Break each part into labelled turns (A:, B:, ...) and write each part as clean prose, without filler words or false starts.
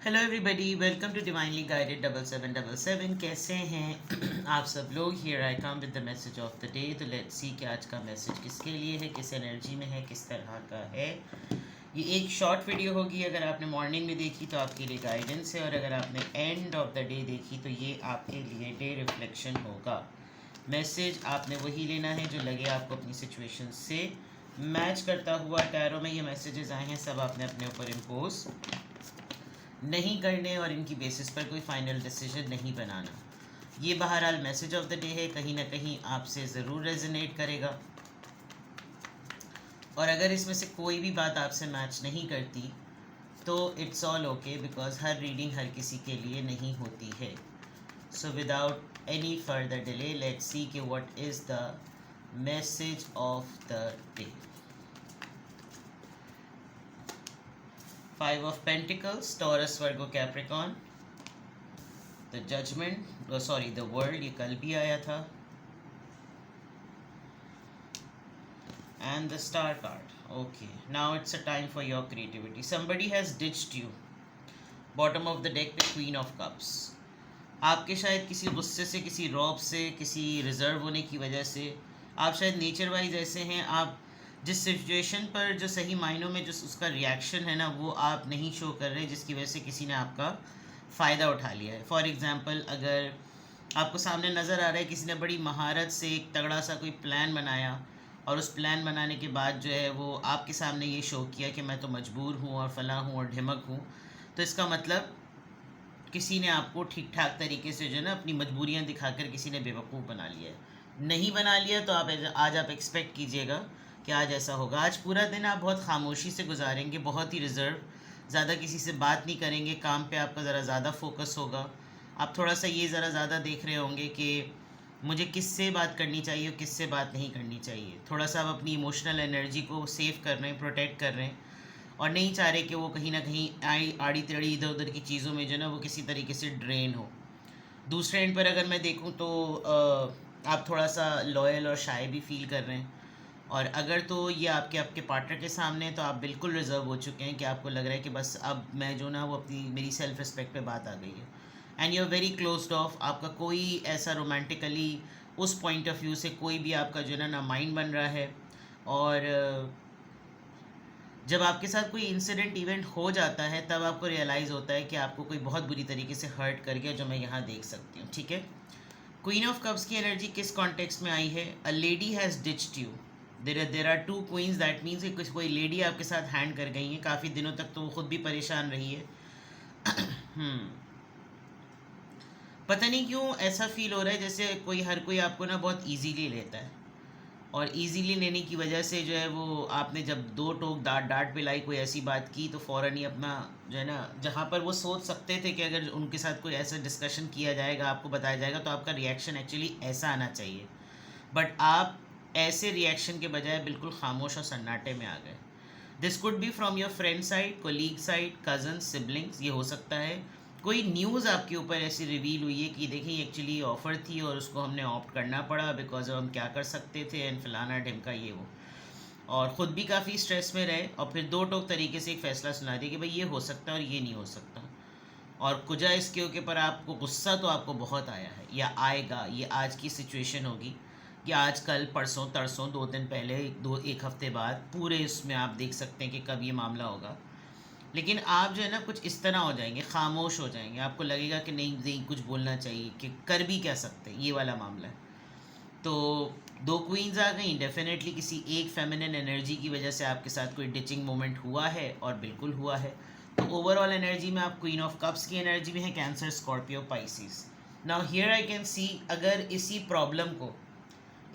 A: Hello everybody, welcome to divinely guided 7777। कैसे हैं आप सब लोग। Here I come with the message of the day. तो लेट्स सी कि आज का मैसेज किसके लिए है, किस एनर्जी में है, किस तरह का है। ये एक शॉर्ट वीडियो होगी। अगर आपने मॉर्निंग में देखी तो आपके लिए गाइडेंस है, और अगर आपने एंड ऑफ द डे देखी तो ये आपके लिए डे रिफ्लेक्शन होगा। मैसेज आपने वही लेना है जो लगे आपको अपनी सिचुएशन से मैच करता हुआ। टैरो में ये मैसेजेस आए हैं, सब आपने अपने ऊपर इम्पोज नहीं करने और इनकी बेसिस पर कोई फाइनल डिसीजन नहीं बनाना। ये बहरहाल मैसेज ऑफ द डे है, कहीं ना कहीं आपसे ज़रूर रेजोनेट करेगा। और अगर इसमें से कोई भी बात आपसे मैच नहीं करती तो इट्स ऑल ओके, बिकॉज हर रीडिंग हर किसी के लिए नहीं होती है। So without any further delay let's see कि what is the message of the day. Five of Pentacles, Taurus, Virgo, Capricorn. The Judgment, the World, ये कल भी आया था. And the Star card. Okay, now it's a time for your creativity. Somebody has ditched you. Bottom of the deck पे Queen of Cups. आपके शायद किसी गुस्से से, किसी रौब से, किसी रिजर्व होने की वजह से, आप शायद नेचर वाइज ऐसे हैं, आप जिस सिचुएशन पर जो सही मायनों में जो उसका रिएक्शन है ना, वो आप नहीं शो कर रहे, जिसकी वजह से किसी ने आपका फ़ायदा उठा लिया है। फॉर एग्ज़ाम्पल, अगर आपको सामने नज़र आ रहा है किसी ने बड़ी महारत से एक तगड़ा सा कोई प्लान बनाया, और उस प्लान बनाने के बाद जो है वो आपके सामने ये शो किया कि मैं तो मजबूर हूँ और फलां हूँ और ढिमक हूँ, तो इसका मतलब किसी ने आपको ठीक ठाक तरीके से जो है ना अपनी मजबूरियाँ दिखाकर किसी ने बेवकूफ़ बना लिया है। नहीं बना लिया तो आज आप एक्सपेक्ट कीजिएगा कि आज ऐसा होगा। आज पूरा दिन आप बहुत खामोशी से गुजारेंगे, बहुत ही रिज़र्व, ज़्यादा किसी से बात नहीं करेंगे, काम पे आपका ज़रा ज़्यादा फोकस होगा। आप थोड़ा सा ये ज़रा ज़्यादा देख रहे होंगे कि मुझे किससे बात करनी चाहिए और किससे बात नहीं करनी चाहिए। थोड़ा सा आप अपनी इमोशनल एनर्जी को सेव कर रहे हैं, प्रोटेक्ट कर रहे हैं, और नहीं चाह रहे कि वो कहीं ना कहीं आड़ी टेढ़ी इधर उधर की चीज़ों में जो ना वो किसी तरीके से ड्रेन हो। दूसरे एंड पर अगर मैं देखूँ तो आप थोड़ा सा लॉयल और शाय भी फील कर रहे हैं, और अगर तो ये आपके आपके पार्टनर के सामने है तो आप बिल्कुल रिजर्व हो चुके हैं कि आपको लग रहा है कि बस अब मैं जो ना वो अपनी मेरी सेल्फ रिस्पेक्ट पे बात आ गई है, and you are very closed off. आपका कोई ऐसा रोमांटिकली उस पॉइंट ऑफ व्यू से कोई भी आपका जो है ना माइंड बन रहा है। और जब आपके साथ कोई इंसिडेंट इवेंट हो जाता है तब आपको रियलाइज़ होता है कि आपको कोई बहुत बुरी तरीके से हर्ट कर गया, जो मैं यहाँ देख सकती हूँ। ठीक है, क्वीन ऑफ कप्स की एनर्जी किस कॉन्टेक्स्ट में आई है? A lady has ditched you. There are two queens, that means कि कोई लेडी आपके साथ हैंड कर गई है। काफ़ी दिनों तक तो वो खुद भी परेशान रही है। पता नहीं क्यों ऐसा फील हो रहा है जैसे हर कोई आपको ना बहुत इजीली लेता है, और इजीली लेने की वजह से जो है वो आपने जब दो टोक डांट पिलाई, कोई ऐसी बात की, तो फ़ौरन ही अपना जो है ना, जहाँ पर वो सोच सकते थे कि अगर उनके साथ कोई ऐसा डिस्कशन किया जाएगा, आपको बताया जाएगा, तो आपका रिएक्शन एक्चुअली ऐसा आना चाहिए, बट आप ऐसे रिएक्शन के बजाय बिल्कुल खामोश और सन्नाटे में आ गए। This could be from your friend side, colleague side, cousin, siblings. ये हो सकता है कोई न्यूज़ आपके ऊपर ऐसी रिवील हुई है कि देखिए एक्चुअली ऑफ़र थी और उसको हमने ऑप्ट करना पड़ा बिकॉज अब हम क्या कर सकते थे, एंड फलाना ढिमका ये वो, और ख़ुद भी काफ़ी स्ट्रेस में रहे, और फिर दो टोक तरीके से एक फ़ैसला सुना दिया कि भाई ये हो सकता है और ये नहीं हो सकता, और कुजा इसके के ऊपर आपको गुस्सा तो आपको बहुत आया है या आएगा। ये आज की सिचुएशन होगी कि आज कल परसों तरसों, 2 दिन पहले, एक हफ्ते बाद, पूरे इसमें आप देख सकते हैं कि कब ये मामला होगा। लेकिन आप जो है ना कुछ इस तरह हो जाएंगे, खामोश हो जाएंगे, आपको लगेगा कि नहीं नहीं कुछ बोलना चाहिए, कि कर भी क्या सकते हैं, ये वाला मामला है। तो दो क्वींस आ गई, डेफिनेटली किसी एक फेमिनिन एनर्जी की वजह से आपके साथ कोई डिचिंग मोमेंट हुआ है, और बिल्कुल हुआ है। तो ओवरऑल एनर्जी में आप क्वीन ऑफ कप्स की एनर्जी में है, cancer, Scorpio, Pisces. Now here I can see, अगर इसी प्रॉब्लम को,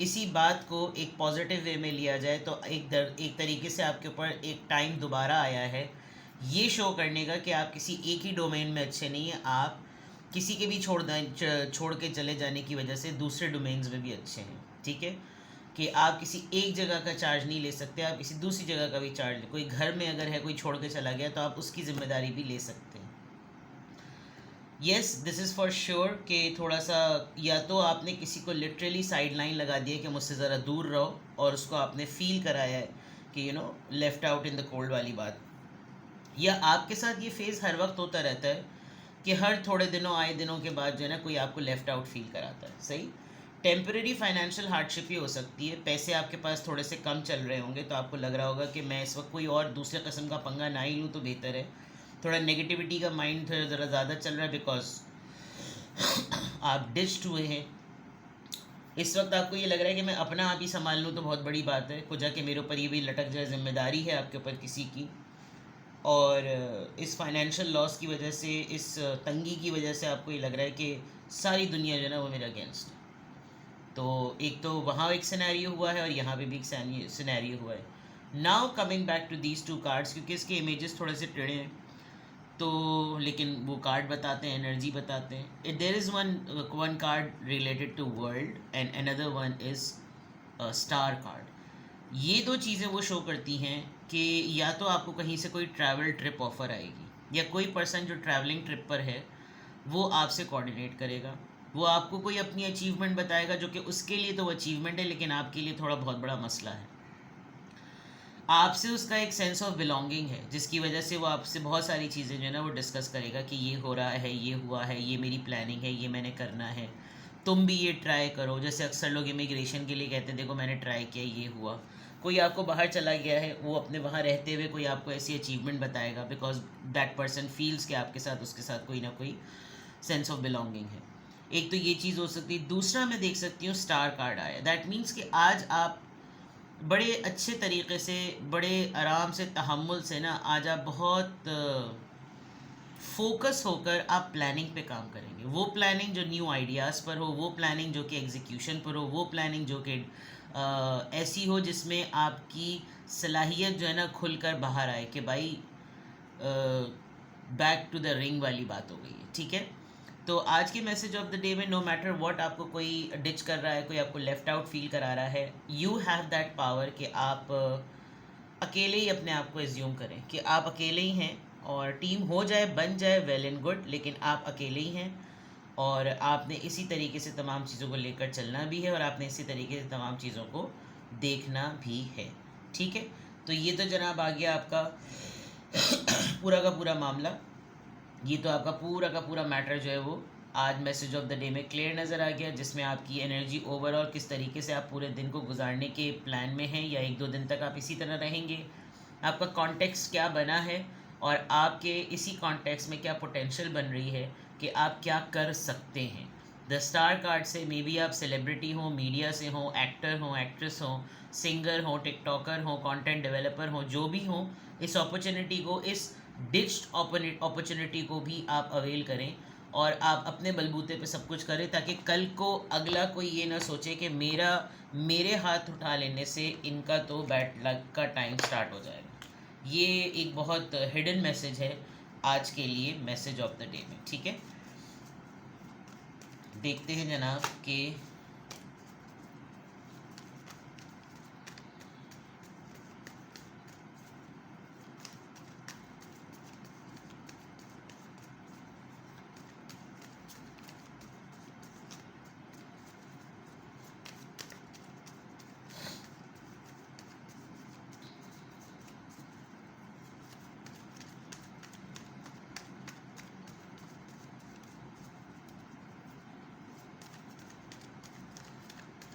A: इसी बात को एक पॉजिटिव वे में लिया जाए तो एक तरीके से आपके ऊपर एक टाइम दोबारा आया है ये शो करने का कि आप किसी एक ही डोमेन में अच्छे नहीं हैं, आप किसी के भी छोड़ के चले जाने की वजह से दूसरे डोमेन्स में भी अच्छे हैं। ठीक है, कि आप किसी एक जगह का चार्ज नहीं ले सकते, आप किसी दूसरी जगह का भी चार्ज, कोई घर में अगर है कोई छोड़ के चला गया तो आप उसकी जिम्मेदारी भी ले सकते हैं। Yes, this is for sure कि थोड़ा सा या तो आपने किसी को लिटरली साइड लाइन लगा दिया कि मुझसे ज़रा दूर रहो, और उसको आपने फील कराया है कि left out in the cold वाली बात, या आपके साथ ये फेज़ हर वक्त होता रहता है कि हर थोड़े दिनों आए दिनों के बाद जो है ना कोई आपको लेफ़्ट आउट फ़ील कराता है, सही? टेम्परेरी फाइनेंशियल हार्डशिप ये हो सकती है, पैसे आपके पास थोड़े से कम चल रहे होंगे तो आपको लग रहा होगा कि मैं इस वक्त कोई और दूसरे किस्म का पंगा ना ही लूँ तो बेहतर है। थोड़ा नेगेटिविटी का माइंड ज़रा ज़्यादा चल रहा है बिकॉज आप डिस्ड हुए हैं। इस वक्त आपको ये लग रहा है कि मैं अपना आप ही संभाल लूँ तो बहुत बड़ी बात है, कुछ जाके मेरे ऊपर ये भी लटक जाए, जिम्मेदारी है आपके ऊपर किसी की। और इस फाइनेंशियल लॉस की वजह से, इस तंगी की वजह से आपको ये लग रहा है कि सारी दुनिया जो है ना वो मेरे अगेंस्ट है। तो एक तो वहाँ एक सिनेरियो हुआ है और यहाँ पे भी एक सिनेरियो हुआ है। Now coming back to these two cards, क्योंकि इसके इमेजेस थोड़े से टेढ़े हैं तो, लेकिन वो कार्ड बताते हैं, एनर्जी बताते हैं। There is one card related to world and another one is star card. ये दो चीज़ें वो शो करती हैं कि या तो आपको कहीं से कोई ट्रैवल ट्रिप ऑफ़र आएगी, या कोई पर्सन जो ट्रैवलिंग ट्रिप पर है वो आपसे कोऑर्डिनेट करेगा, वो आपको कोई अपनी अचीवमेंट बताएगा जो कि उसके लिए तो वो अचीवमेंट है लेकिन आपके लिए थोड़ा बहुत बड़ा मसला है। आपसे उसका एक सेंस ऑफ बिलोंगिंग है जिसकी वजह से वो आपसे बहुत सारी चीज़ें जो है ना वो डिस्कस करेगा कि ये हो रहा है, ये हुआ है, ये मेरी प्लानिंग है, ये मैंने करना है, तुम भी ये ट्राई करो। जैसे अक्सर लोग इमिग्रेशन के लिए कहते हैं देखो मैंने ट्राई किया, ये हुआ। कोई आपको बाहर चला गया है, वो अपने वहाँ रहते हुए कोई आपको ऐसी अचीवमेंट बताएगा बिकॉज दैट पर्सन फील्स कि आपके साथ उसके साथ कोई ना कोई सेंस ऑफ बिलोंगिंग है। एक तो ये चीज़ हो सकती है। दूसरा मैं देख सकती हूँ स्टार कार्ड आया, दैट मीन्स कि आज आप बड़े अच्छे तरीके से, बड़े आराम से, तहम्मुल से ना आज आप बहुत फोकस होकर आप प्लानिंग पे काम करेंगे। वो प्लानिंग जो न्यू आइडियाज़ पर हो, वो प्लानिंग जो कि एग्जीक्यूशन पर हो, वो प्लानिंग जो कि ऐसी हो जिसमें आपकी सलाहियत जो है ना खुलकर बाहर आए कि भाई बैक टू द रिंग वाली बात हो गई है, ठीक है। तो आज के मैसेज ऑफ द डे में नो मैटर व्हाट आपको कोई डिच कर रहा है, कोई आपको लेफ्ट आउट फील करा रहा है, यू हैव दैट पावर कि आप अकेले ही अपने आप को एज्यूम करें कि आप अकेले ही हैं, और टीम हो जाए बन जाए वेल एंड गुड, लेकिन आप अकेले ही हैं और आपने इसी तरीके से तमाम चीज़ों को लेकर चलना भी है और आपने इसी तरीके से तमाम चीज़ों को देखना भी है, ठीक है। तो ये तो जनाब आ गया आपका पूरा का पूरा मामला। ये तो आपका पूरा का पूरा मैटर जो है वो आज मैसेज ऑफ द डे में क्लियर नज़र आ गया, जिसमें आपकी एनर्जी ओवरऑल किस तरीके से आप पूरे दिन को गुजारने के प्लान में हैं, या एक दो दिन तक आप इसी तरह रहेंगे, आपका कॉन्टेक्स्ट क्या बना है और आपके इसी कॉन्टेक्स्ट में क्या पोटेंशियल बन रही है कि आप क्या कर सकते हैं। द स्टार कार्ड से मे बी आप सेलिब्रिटी हों, मीडिया से हों, एक्टर हों, एक्ट्रेस हों, सिंगर हों, टिकटॉकर हों, कंटेंट डेवलपर हों, जो भी हों, इस अपॉर्चुनिटी को, इस डिच्ड अपॉर्चुनिटी को भी आप अवेल करें और आप अपने बलबूते पे सब कुछ करें, ताकि कल को अगला कोई ये ना सोचे कि मेरे हाथ उठा लेने से इनका तो बैड लक का टाइम स्टार्ट हो जाएगा। ये एक बहुत हिडन मैसेज है आज के लिए मैसेज ऑफ द डे में, ठीक है। देखते हैं जनाब कि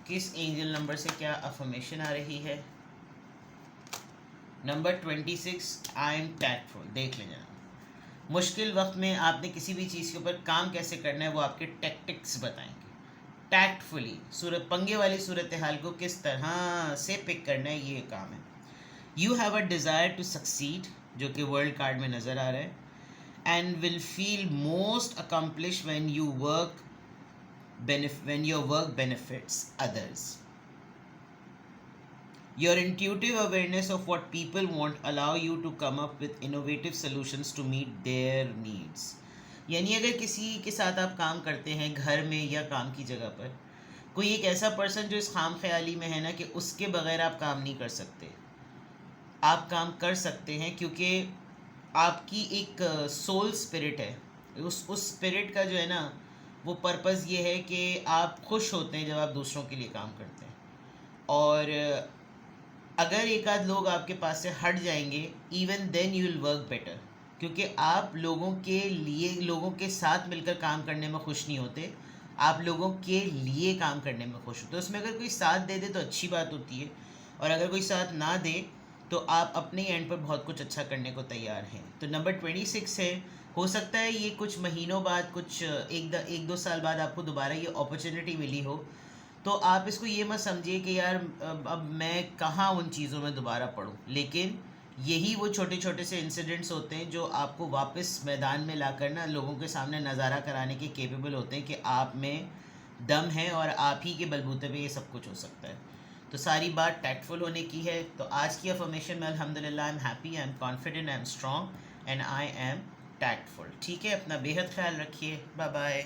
A: किस एंजल नंबर से क्या अफर्मेशन आ रही है। Number 26, I am tactful. देख लें जनाब, मुश्किल वक्त में आपने किसी भी चीज़ के ऊपर काम कैसे करना है वो आपके टैक्टिक्स बताएंगे। टैक्टफुली सूरत पंगे वाली सूरत हाल को किस तरह से पिक करना है, ये काम है। You have a desire to succeed, जो कि वर्ल्ड कार्ड में नज़र आ रहा है, and will feel most accomplish when your work benefits others. Your intuitive awareness of what people want allow you to come up with innovative solutions to meet their needs. यानी अगर किसी के साथ आप काम करते हैं घर में या काम की जगह पर, कोई एक ऐसा पर्सन जो इस खाम ख्याली में है ना कि उसके बगैर आप काम नहीं कर सकते, आप काम कर सकते हैं क्योंकि आपकी एक सोल स्पिरिट है। उस स्पिरिट का जो है ना वो पर्पज़ ये है कि आप खुश होते हैं जब आप दूसरों के लिए काम करते हैं, और अगर एक आध लोग आपके पास से हट जाएंगे, even then you will work better. क्योंकि आप लोगों के लिए, लोगों के साथ मिलकर काम करने में खुश नहीं होते, आप लोगों के लिए काम करने में खुश होते हो। उसमें अगर कोई साथ दे दे तो अच्छी बात होती है, और अगर कोई साथ ना दे तो आप अपने एंड पर बहुत कुछ अच्छा करने को तैयार हैं। तो नंबर 26 है, हो सकता है ये कुछ महीनों बाद, कुछ एक दो साल बाद आपको दोबारा ये अपॉर्चुनिटी मिली हो, तो आप इसको ये मत समझिए कि यार अब मैं कहाँ उन चीज़ों में दोबारा पढूं, लेकिन यही वो छोटे छोटे से इंसिडेंट्स होते हैं जो आपको वापस मैदान में लाकर ना लोगों के सामने नज़ारा कराने के केपेबल होते हैं कि आप में दम है और आप ही के बलबूते पे ये सब कुछ हो सकता है। तो सारी बात टैक्टफुल होने की है। तो आज की अफर्मेशन में अल्हम्दुलिल्लाह, I am happy, I am confident, I am strong and I am tactful. ठीक है, अपना बेहद ख्याल रखिए। Bye bye.